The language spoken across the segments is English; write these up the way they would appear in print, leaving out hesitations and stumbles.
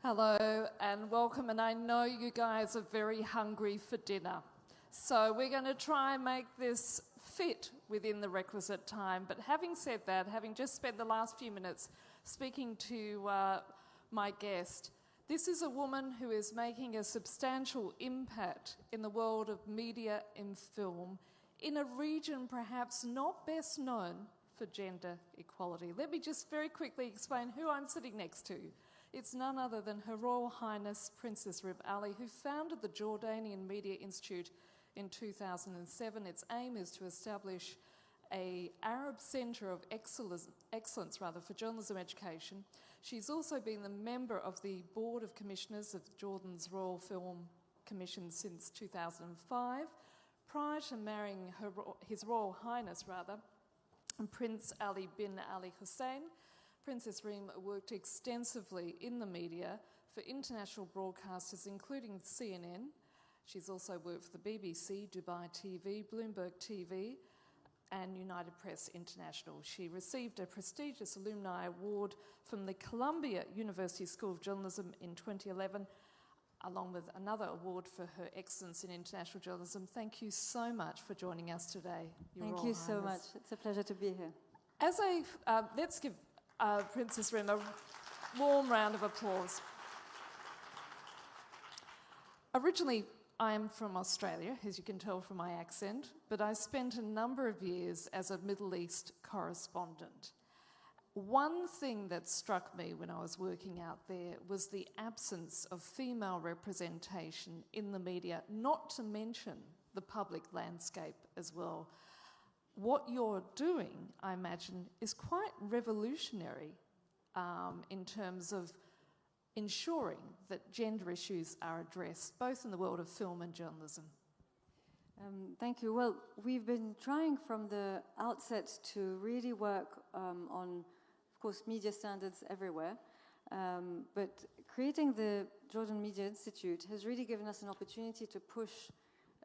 Hello and welcome, and I know you guys are very hungry for dinner. So we're going to try and make this fit within the requisite time. But having said that, having just spent the last few minutes speaking to my guest, this is a woman who is making a substantial impact in the world of media and film in a region perhaps not best known for gender equality. Let me just very quickly explain who I'm sitting next to. It's none other than Her Royal Highness Princess Rib Ali, who founded the Jordanian Media Institute in 2007. Its aim is to establish an Arab Centre of excellence for journalism education. She's also been the member of the Board of Commissioners of Jordan's Royal Film Commission since 2005. Prior to marrying His Royal Highness, Prince Ali bin Ali Hussein, Princess Reem worked extensively in the media for international broadcasters, including CNN. She's also worked for the BBC, Dubai TV, Bloomberg TV, and United Press International. She received a prestigious alumni award from the Columbia University School of Journalism in 2011, along with another award for her excellence in international journalism. Thank you so much for joining us today, Your Royal Highness. Thank you so much. It's a pleasure to be here. Let's give Princess Reem a warm round of applause. Originally, I am from Australia, as you can tell from my accent, but I spent a number of years as a Middle East correspondent. One thing that struck me when I was working out there was the absence of female representation in the media, not to mention the public landscape as well. What you're doing, I imagine, is quite revolutionary in terms of ensuring that gender issues are addressed, both in the world of film and journalism. Thank you. Well, we've been trying from the outset to really work on, of course, media standards everywhere. But creating the Jordan Media Institute has really given us an opportunity to push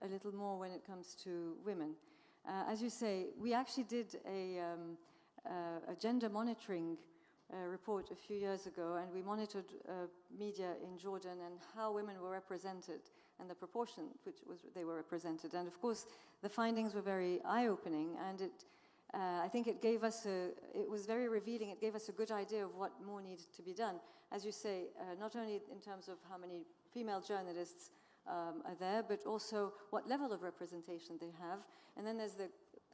a little more when it comes to women. As you say, we actually did a gender monitoring report a few years ago, and we monitored media in Jordan and how women were represented and the proportion they were represented. And of course, the findings were very eye-opening, and I think it gave us it was very revealing. It gave us a good idea of what more needed to be done. As you say, not only in terms of how many female journalists are there, but also what level of representation they have. And then there's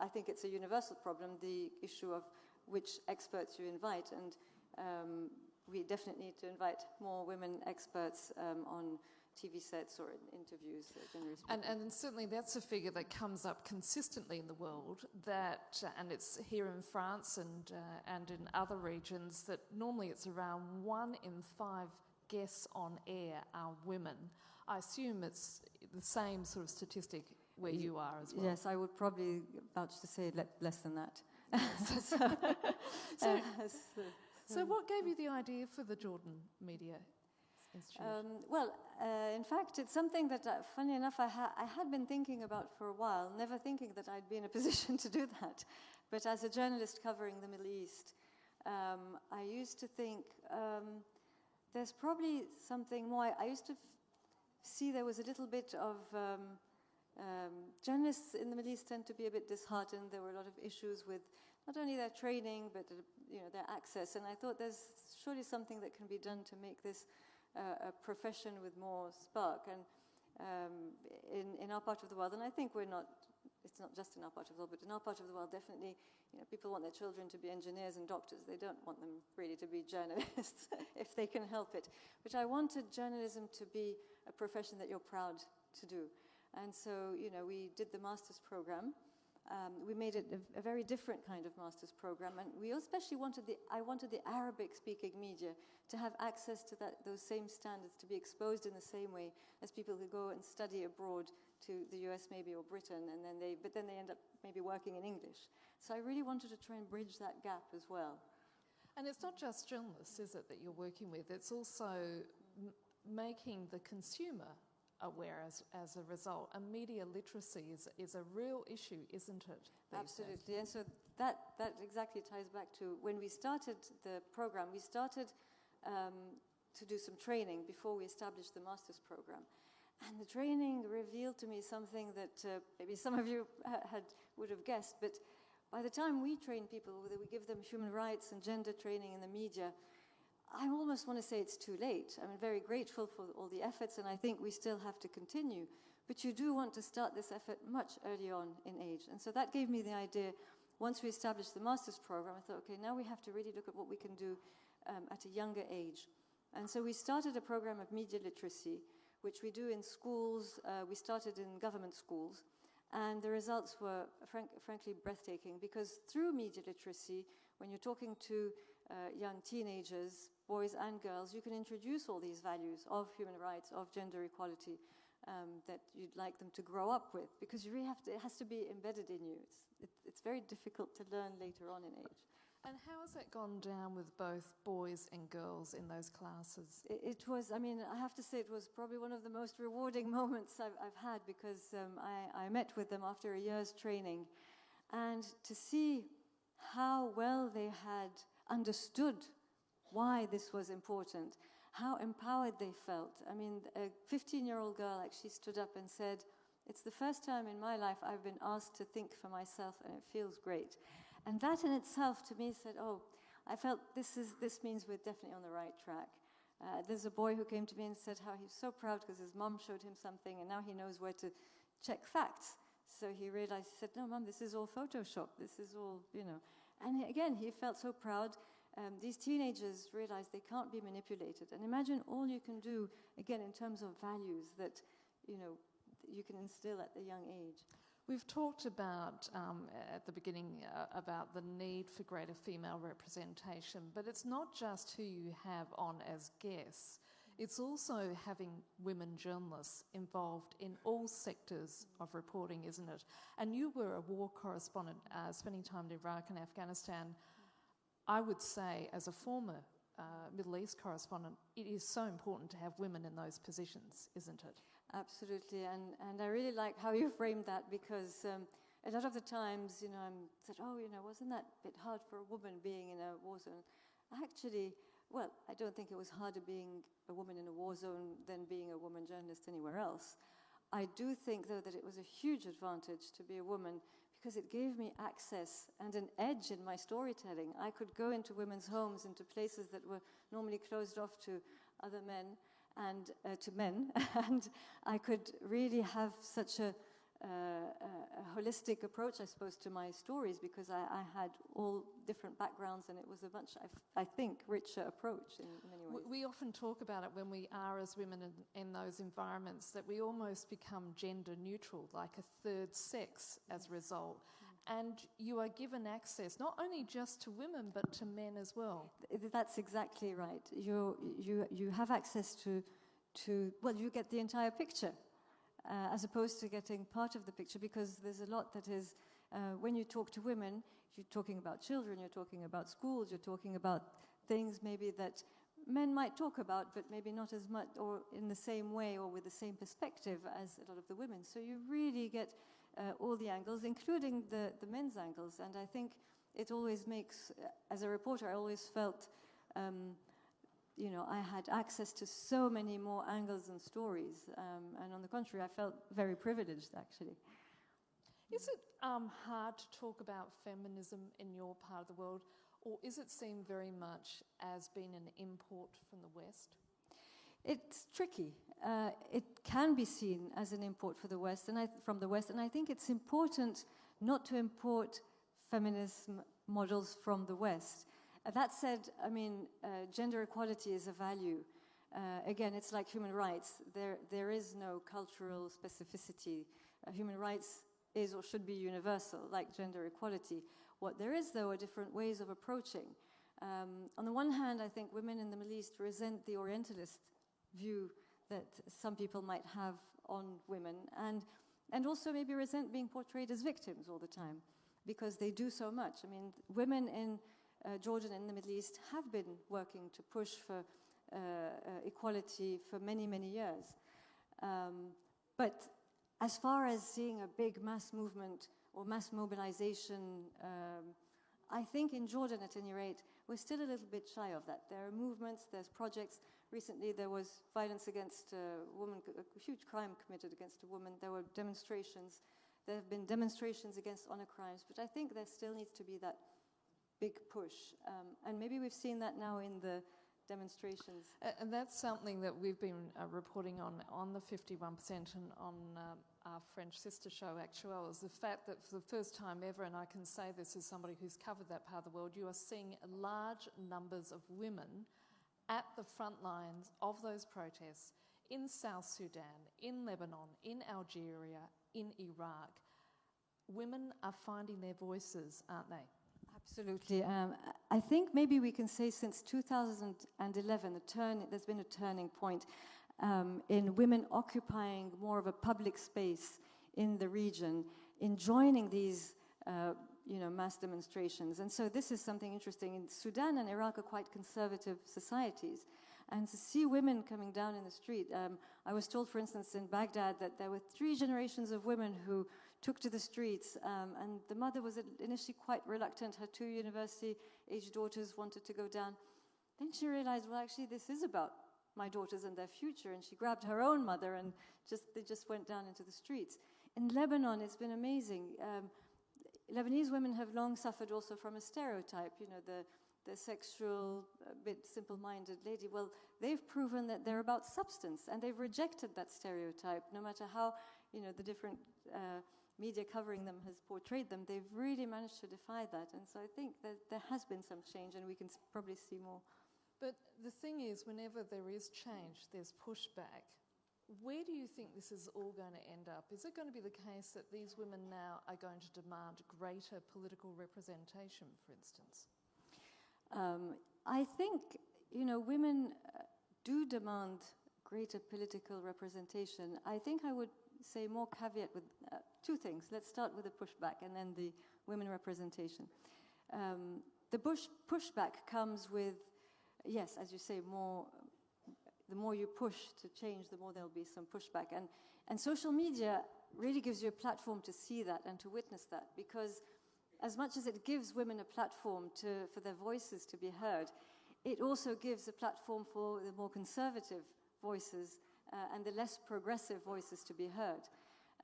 I think it's a universal problem, the issue of which experts you invite. And we definitely need to invite more women experts on TV sets or in interviews, generally speaking. And certainly that's a figure that comes up consistently in the world, and it's here in France and in other regions, that normally it's around 1 in 5 guests on air are women. I assume it's the same sort of statistic where you are as well. Yes, I would probably vouch to say less than that. So what gave you the idea for the Jordan Media Institute? In fact, it's something that, funny enough, I had been thinking about for a while, never thinking that I'd be in a position to do that. But as a journalist covering the Middle East, I used to think there's probably something more. I used to see there was a little bit of journalists in the Middle East tend to be a bit disheartened. There were a lot of issues with not only their training, but their access. And I thought there's surely something that can be done to make this a profession with more spark. And in our part of the world, and I think it's not just in our part of the world, but in our part of the world, definitely, people want their children to be engineers and doctors. They don't want them really to be journalists if they can help it. But I wanted journalism to be a profession that you're proud to do. And so, we did the master's program. We made it a very different kind of master's program, and we especially I wanted the Arabic-speaking media to have access to those same standards, to be exposed in the same way as people who go and study abroad to the US maybe or Britain, and then they end up maybe working in English. So I really wanted to try and bridge that gap as well. And it's not just journalists, is it, that you're working with? It's also making the consumer aware as a result. And media literacy is a real issue, isn't it? Absolutely. And so that exactly ties back to when we started the program. We started to do some training before we established the master's program. And the training revealed to me something that maybe some of you would have guessed, but by the time we train people, whether we give them human rights and gender training in the media, I almost want to say it's too late. I'm very grateful for all the efforts, and I think we still have to continue. But you do want to start this effort much early on in age. And so that gave me the idea, once we established the master's program, I thought, okay, now we have to really look at what we can do at a younger age. And so we started a program of media literacy, which we do in schools. We started in government schools. And the results were, frankly, breathtaking, because through media literacy, when you're talking to young teenagers, boys and girls, you can introduce all these values of human rights, of gender equality, that you'd like them to grow up with, because you really have to, it has to be embedded in you. It's very difficult to learn later on in age. And how has that gone down with both boys and girls in those classes? It was, I mean, I have to say it was probably one of the most rewarding moments I've had, because I met with them after a year's training, and to see how well they had understood why this was important, how empowered they felt. I mean, a 15-year-old girl actually stood up and said, "It's the first time in my life I've been asked to think for myself, and it feels great." And that in itself, to me, said, oh, I felt this means we're definitely on the right track. There's a boy who came to me and said how he's so proud because his mum showed him something, and now he knows where to check facts. So he realized, he said, "No, Mum, this is all Photoshop. This is all, you know." And again, he felt so proud. These teenagers realize they can't be manipulated. And imagine all you can do, again, in terms of values that, you know, you can instill at a young age. We've talked about, at the beginning, about the need for greater female representation, but it's not just who you have on as guests. It's also having women journalists involved in all sectors of reporting, isn't it? And you were a war correspondent, spending time in Iraq and Afghanistan. I would say, as a former Middle East correspondent, it is so important to have women in those positions, isn't it? Absolutely, and I really like how you framed that, because a lot of the times, you know, I'm said, oh, you know, wasn't that a bit hard for a woman being in a war zone? Actually, well, I don't think it was harder being a woman in a war zone than being a woman journalist anywhere else. I do think, though, that it was a huge advantage to be a woman, because it gave me access and an edge in my storytelling. I could go into women's homes, into places that were normally closed off to other men, and to men, and I could really have such a holistic approach, I suppose, to my stories, because I had all different backgrounds, and it was a much, I think, richer approach in many ways. We often talk about it when we are, as women, in those environments, that we almost become gender neutral, like a third sex as a result. And you are given access not only just to women, but to men as well. That's exactly right. You have access to well, you get the entire picture, as opposed to getting part of the picture, because there's a lot that is, when you talk to women, you're talking about children, you're talking about schools, you're talking about things maybe that men might talk about, but maybe not as much, or in the same way, or with the same perspective as a lot of the women. So you really get all the angles, including the men's angles. And I think it always makes, as a reporter, I always felt, you know, I had access to so many more angles and stories. And on the contrary, I felt very privileged, actually. Is it hard to talk about feminism in your part of the world, or is it seen very much as being an import from the West? It's tricky. It can be seen as an import for the West, from the West, and I think it's important not to import feminism models from the West. That said, I mean, gender equality is a value. Again, it's like human rights. There is no cultural specificity. Human rights is or should be universal, like gender equality. What there is, though, are different ways of approaching. On the one hand, I think women in the Middle East resent the Orientalist view that some people might have on women, and also maybe resent being portrayed as victims all the time, because they do so much. I mean, women in Jordan and the Middle East have been working to push for equality for many, many years. But as far as seeing a big mass movement or mass mobilization, I think in Jordan, at any rate, we're still a little bit shy of that. There are movements, there's projects. Recently there was violence against a woman, a huge crime committed against a woman. There were demonstrations. There have been demonstrations against honor crimes, but I think there still needs to be that big push. And maybe we've seen that now in the demonstrations. And that's something that we've been reporting on the 51% and on our French sister show, Actuel, is the fact that for the first time ever, and I can say this as somebody who's covered that part of the world, you are seeing large numbers of women at the front lines of those protests in South Sudan, in Lebanon, in Algeria, in Iraq. Women are finding their voices, aren't they? Absolutely. I think maybe we can say since 2011, there's been a turning point in women occupying more of a public space in the region, in joining these mass demonstrations. And so this is something interesting. In Sudan and Iraq are quite conservative societies. And to see women coming down in the street, I was told, for instance, in Baghdad that there were 3 generations of women who took to the streets, and the mother was initially quite reluctant. Her 2 university-aged daughters wanted to go down. Then she realized, well, actually, this is about my daughters and their future, and she grabbed her own mother, and they just went down into the streets. In Lebanon, it's been amazing. Lebanese women have long suffered also from a stereotype, the sexual, a bit simple-minded lady. Well, they've proven that they're about substance, and they've rejected that stereotype, no matter how, the different media covering them has portrayed them. They've really managed to defy that, and so I think that there has been some change, and we can probably see more. But the thing is, whenever there is change, there's pushback. Where do you think this is all going to end up? Is it going to be the case that these women now are going to demand greater political representation, for instance? I think, women do demand greater political representation. I think I would say more caveat with 2 things. Let's start with the pushback and then the women representation. The pushback comes with, yes, as you say, the more you push to change, the more there'll be some pushback. And social media really gives you a platform to see that and to witness that, because as much as it gives women a platform for their voices to be heard, it also gives a platform for the more conservative voices and the less progressive voices to be heard.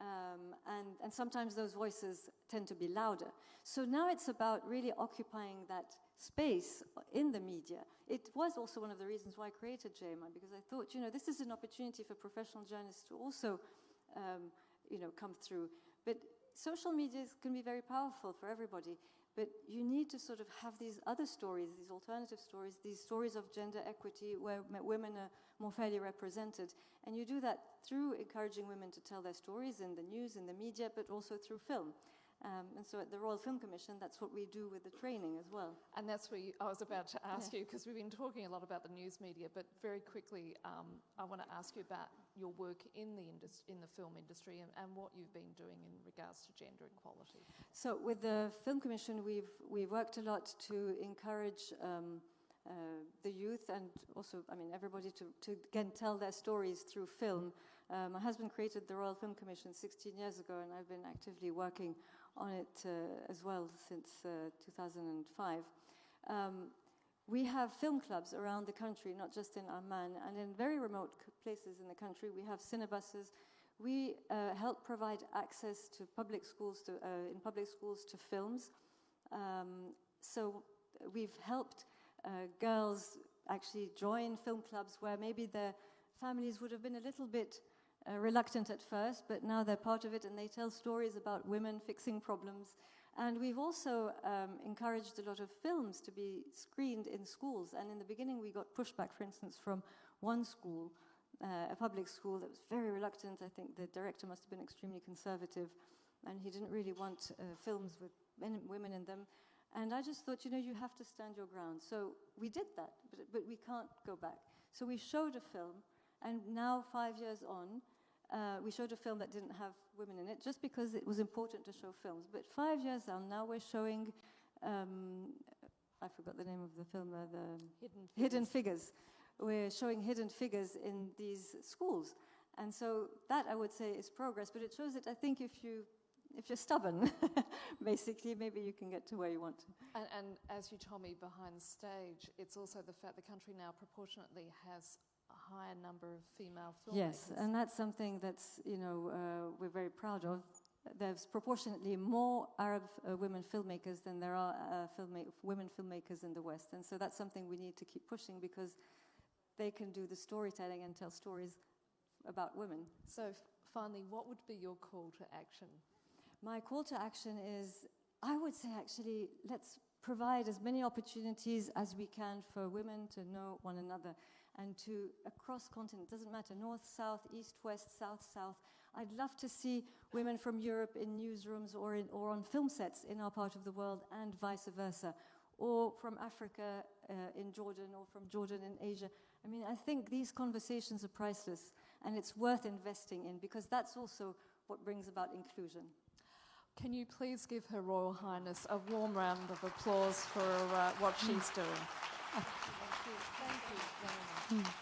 And sometimes those voices tend to be louder. So now it's about really occupying that space in the media. It was also one of the reasons why I created JMI, because I thought, this is an opportunity for professional journalists to also, come through. But social media can be very powerful for everybody, but you need to sort of have these other stories, these alternative stories, these stories of gender equity where women are more fairly represented. And you do that through encouraging women to tell their stories in the news, in the media, but also through film. And so at the Royal Film Commission, that's what we do with the training as well. And that's where I was about to ask you, because we've been talking a lot about the news media, but very quickly, I want to ask you about your work in the film industry and what you've been doing in regards to gender equality. So with the Film Commission, we've worked a lot to encourage the youth and also, everybody to again tell their stories through film. My husband created the Royal Film Commission 16 years ago, and I've been actively working on it as well since 2005. We have film clubs around the country, not just in Amman, and in very remote places in the country. We have cinebuses. We help provide access to public schools, in public schools to films. So we've helped girls actually join film clubs where maybe their families would have been a little bit reluctant at first, but now they're part of it and they tell stories about women fixing problems. And we've also encouraged a lot of films to be screened in schools. And in the beginning, we got pushback, for instance, from one school, a public school that was very reluctant. I think the director must have been extremely conservative, and he didn't really want films with men and women in them. And I just thought, you have to stand your ground. So we did that, but we can't go back. So we showed a film, and now 5 years on, we showed a film that didn't have women in it, just because it was important to show films. But 5 years on, now we're showing, I forgot the name of the film, Hidden Figures. We're showing hidden figures in these schools. And so that, I would say, is progress. But it shows that I think if you if you're stubborn, basically, maybe you can get to where you want to. And as you told me behind stage, it's also the fact the country now proportionately has a higher number of female filmmakers. Yes, and that's something that's, we're very proud of. There's proportionately more Arab women filmmakers than there are women filmmakers in the West. And so that's something we need to keep pushing, because they can do the storytelling and tell stories about women. So finally, what would be your call to action? My call to action is, I would say actually, let's provide as many opportunities as we can for women to know one another, and to, across continent, doesn't matter, north, south, east, west, south, south. I'd love to see women from Europe in newsrooms or on film sets in our part of the world, and vice versa, or from Africa in Jordan, or from Jordan in Asia. I mean, I think these conversations are priceless, and it's worth investing in, because that's also what brings about inclusion. Can you please give Her Royal Highness a warm round of applause for what she's doing? Thank you very much.